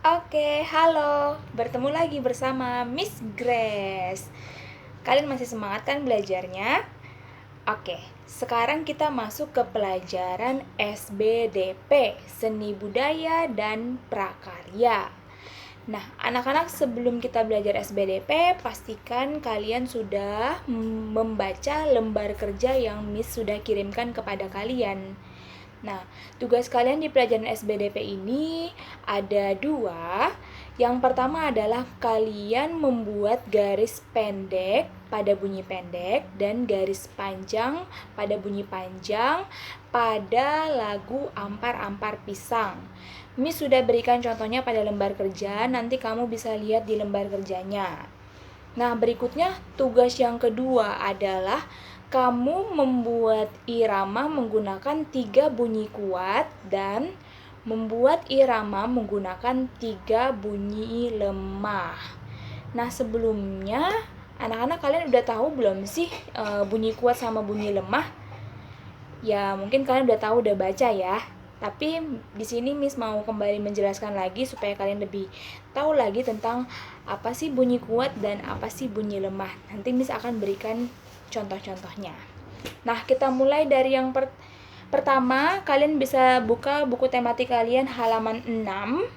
Oke, halo. Bertemu lagi bersama Miss Grace. Kalian masih semangat kan belajarnya? Oke, sekarang kita masuk ke pelajaran SBDP, Seni Budaya dan Prakarya. Nah, anak-anak, sebelum kita belajar SBDP, pastikan kalian sudah membaca lembar kerja yang Miss sudah kirimkan kepada kalian. Nah, tugas kalian di pelajaran SBDP ini ada dua. Yang pertama adalah kalian membuat garis pendek pada bunyi pendek dan garis panjang pada bunyi panjang pada lagu Ampar-Ampar Pisang. Miss sudah berikan contohnya pada lembar kerja, nanti kamu bisa lihat di lembar kerjanya. Nah, berikutnya tugas yang kedua adalah kamu membuat irama menggunakan 3 bunyi kuat dan membuat irama menggunakan 3 bunyi lemah. Nah, sebelumnya anak-anak kalian udah tahu belum sih bunyi kuat sama bunyi lemah? Ya, mungkin kalian udah tahu, udah baca ya. Tapi di sini Miss mau kembali menjelaskan lagi supaya kalian lebih tahu lagi tentang apa sih bunyi kuat dan apa sih bunyi lemah. Nanti Miss akan berikan contoh-contohnya. Nah, kita mulai dari yang pertama. Kalian bisa buka buku tematik kalian halaman 6.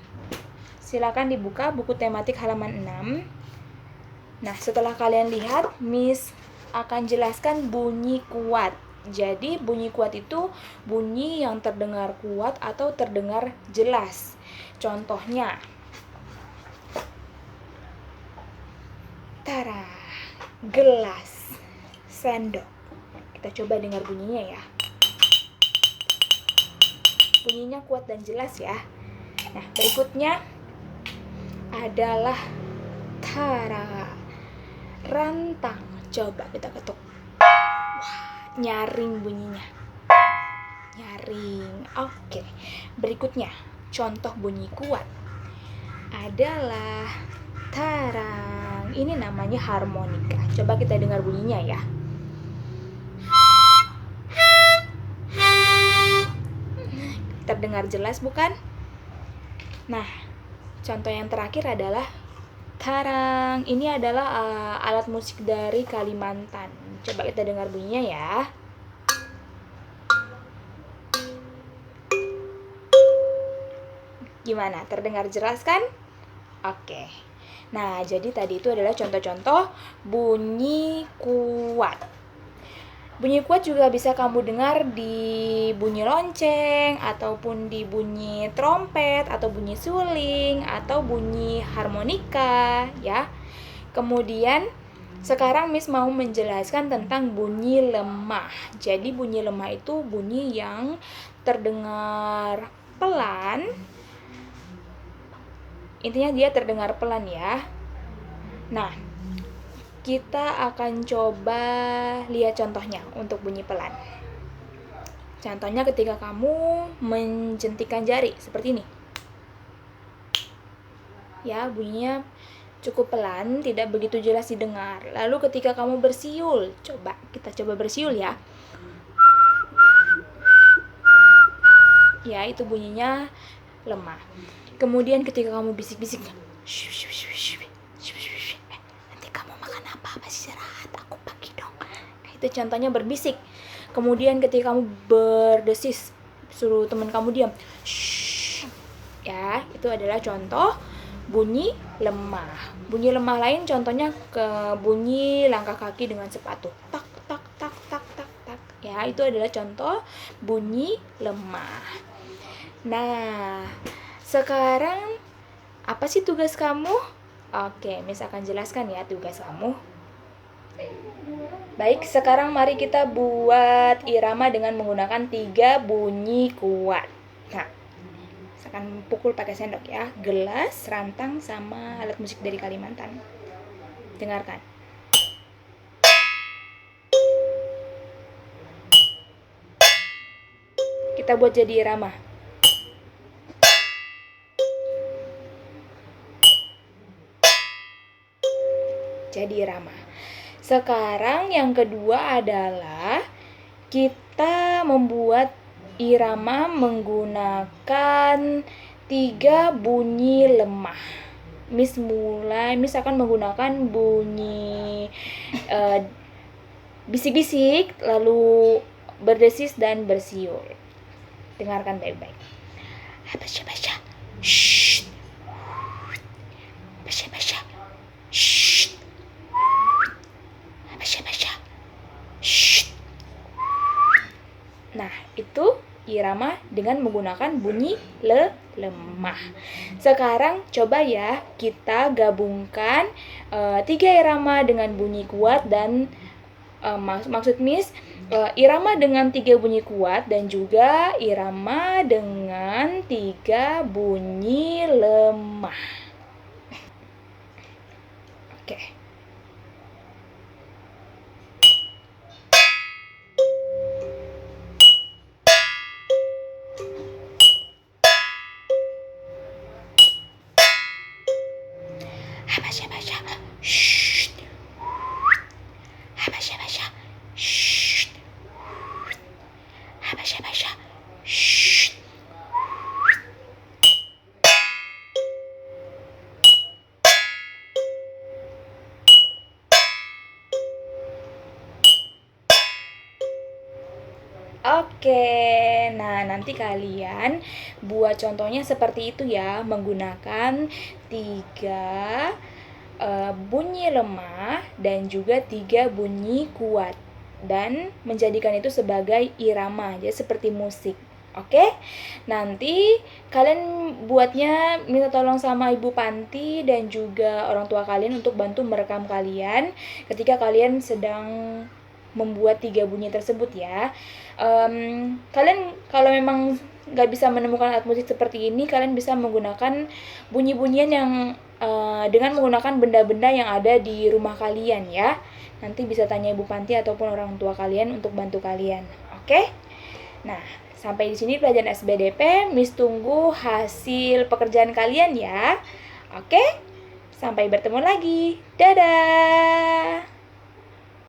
Silakan dibuka buku tematik halaman 6. Nah, setelah kalian lihat, Miss akan jelaskan bunyi kuat. Jadi bunyi kuat itu bunyi yang terdengar kuat atau terdengar jelas. Contohnya, tara, gelas, sendok. Kita coba dengar bunyinya ya. Bunyinya kuat dan jelas ya. Nah, berikutnya adalah tara, rantang. Coba kita ketuk. Wah, nyaring bunyinya. Nyaring. Oke. Berikutnya, contoh bunyi kuat adalah tarang. Ini namanya harmonika. Coba kita dengar bunyinya ya. Terdengar jelas bukan? Nah, contoh yang terakhir adalah tarang. Ini adalah alat musik dari Kalimantan. Coba kita dengar bunyinya ya. Gimana? Terdengar jelas kan? Oke. Nah, jadi tadi itu adalah contoh-contoh bunyi kuat. Bunyi kuat juga bisa kamu dengar di bunyi lonceng, ataupun di bunyi trompet, atau bunyi suling, atau bunyi harmonika, ya. Kemudian, sekarang Miss mau menjelaskan tentang bunyi lemah. Jadi, bunyi lemah itu bunyi yang terdengar pelan. Intinya dia terdengar pelan ya. Nah, kita akan coba lihat contohnya untuk bunyi pelan. Contohnya ketika kamu menjentikan jari seperti ini. Ya, bunyinya cukup pelan, tidak begitu jelas didengar. Lalu ketika kamu bersiul, kita coba bersiul ya. Ya, itu bunyinya lemah. Kemudian ketika kamu bisik-bisik, nanti kamu makan apa istirahat, aku pagi dong. Itu contohnya berbisik. Kemudian ketika kamu berdesis, suruh teman kamu diam. Ya, itu adalah contoh bunyi lemah. Bunyi lemah lain contohnya ke bunyi langkah kaki dengan sepatu. Tak tak tak tak tak tak. Ya, itu adalah contoh bunyi lemah. Nah, sekarang apa sih tugas kamu? Oke, Miss akan jelaskan ya tugas kamu. Baik, sekarang mari kita buat irama dengan menggunakan 3 bunyi kuat. Nah, saya akan pukul pakai sendok ya. Gelas, rantang, sama alat musik dari Kalimantan. Dengarkan. Kita buat jadi irama. Jadi irama. Sekarang yang kedua adalah kita membuat irama menggunakan 3 bunyi lemah. Miss akan menggunakan bunyi bisik-bisik, lalu berdesis dan bersiul. Dengarkan baik-baik. Basya-basya. Shh. Basya-basya. Shh. Basya-basya. Shh. Nah, itu irama dengan menggunakan bunyi lemah. Sekarang coba ya kita gabungkan 3 irama dengan bunyi kuat dan maksud Miss irama dengan 3 bunyi kuat dan juga irama dengan 3 bunyi lemah. Oke. Basya-basya. Shh. Basya-basya. Shh. Basya-basya. Shh. Oke, nah nanti kalian buat contohnya seperti itu ya, menggunakan 3 bunyi lemah dan juga 3 bunyi kuat dan menjadikan itu sebagai irama, jadi seperti musik. Oke, nanti kalian buatnya minta tolong sama Ibu Panti dan juga orang tua kalian untuk bantu merekam kalian ketika kalian sedang membuat 3 bunyi tersebut ya. Kalian kalau memang nggak bisa menemukan alat musik seperti ini, kalian bisa menggunakan bunyi-bunyian yang dengan menggunakan benda-benda yang ada di rumah kalian ya. Nanti bisa tanya Ibu Panti ataupun orang tua kalian untuk bantu kalian. Oke? Nah, sampai di sini pelajaran SBDP. Miss tunggu hasil pekerjaan kalian ya. Oke? Sampai bertemu lagi. Dadah!